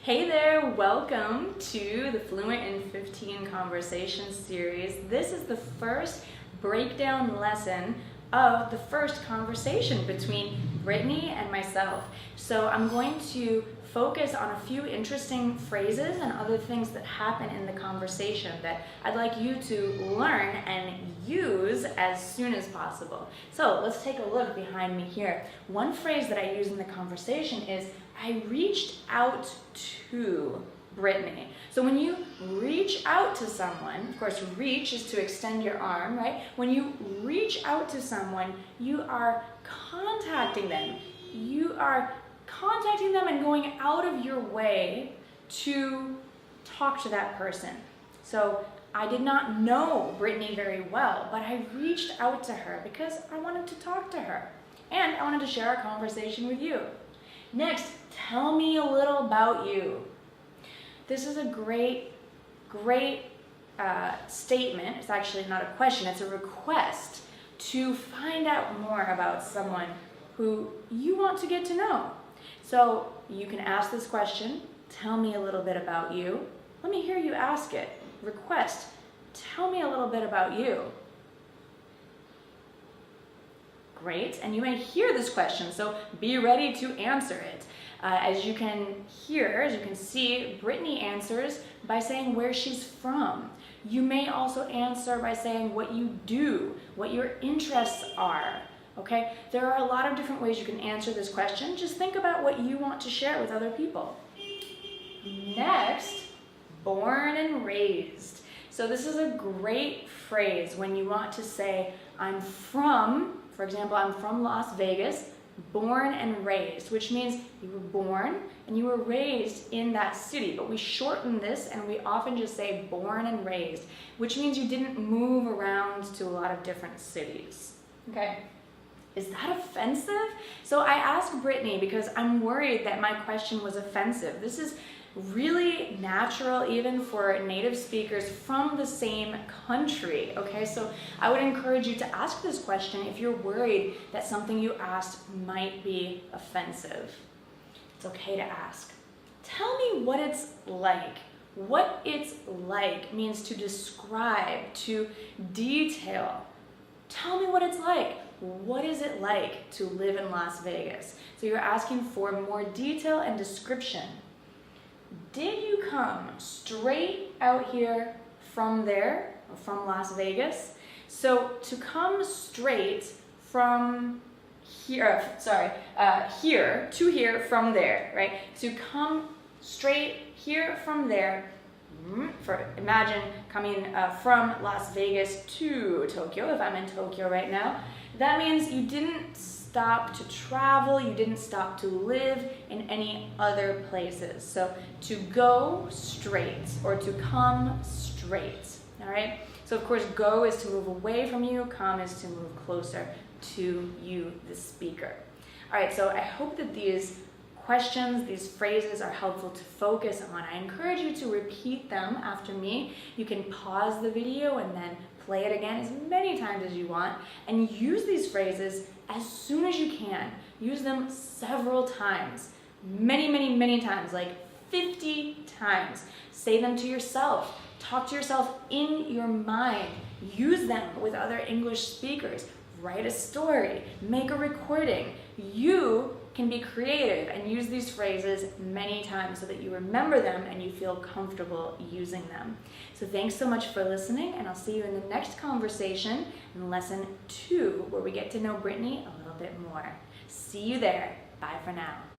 Hey there, welcome to the Fluent in 15 Conversations series. This is the first breakdown lesson of the first conversation between Brittany and myself. So I'm going to focus on a few interesting phrases and other things that happen in the conversation that I'd like you to learn and use as soon as possible. So let's take a look behind me here. One phrase that I use in the conversation is, I reached out to Brittany. So when you reach out to someone, of course, reach is to extend your arm, right? When you reach out to someone, you are contacting them. You are contacting them and going out of your way to talk to that person. So I did not know Brittany very well, but I reached out to her because I wanted to talk to her and I wanted to share a conversation with you. Next, tell me a little about you. This is a great statement. It's actually not a question, it's a request to find out more about someone who you want to get to know. So you can ask this question, tell me a little bit about you. Let me hear you ask it. Request, tell me a little bit about you. Great, and you may hear this question, so be ready to answer it. As you can hear, as you can see, Brittany answers by saying where she's from. You may also answer by saying what you do, what your interests are. Okay, there are a lot of different ways you can answer this question. Just think about what you want to share with other people. Next, born and raised. So this is a great phrase when you want to say, I'm from, for example, I'm from Las Vegas, born and raised, which means you were born and you were raised in that city. But we shorten this and we often just say born and raised, which means you didn't move around to a lot of different cities. Okay. Is that offensive? So I asked Brittany because I'm worried that my question was offensive. This is really natural even for native speakers from the same country, okay? So I would encourage you to ask this question if you're worried that something you asked might be offensive. It's okay to ask. Tell me what it's like. What it's like means to describe, to detail. Tell me what it's like. What is it like to live in Las Vegas? So you're asking for more detail and description. Did you come straight out here from there, or from Las Vegas? So to come straight from here, here to here from there, right? To come straight here from there, imagine coming from Las Vegas to Tokyo, if I'm in Tokyo right now. That means you didn't stop to travel, you didn't stop to live in any other places. So to go straight or to come straight, all right? So of course, go is to move away from you, come is to move closer to you, the speaker. All right, so I hope that these questions, these phrases are helpful to focus on. I encourage you to repeat them after me. You can pause the video and then play it again as many times as you want and use these phrases as soon as you can. Use them several times, many times, like 50 times. Say them to yourself. Talk to yourself in your mind. Use them with other English speakers. Write a story. Make a recording. You can be creative and use these phrases many times so that you remember them and you feel comfortable using them. So thanks so much for listening, and I'll see you in the next conversation in lesson 2, where we get to know Brittany a little bit more. See you there. Bye for now.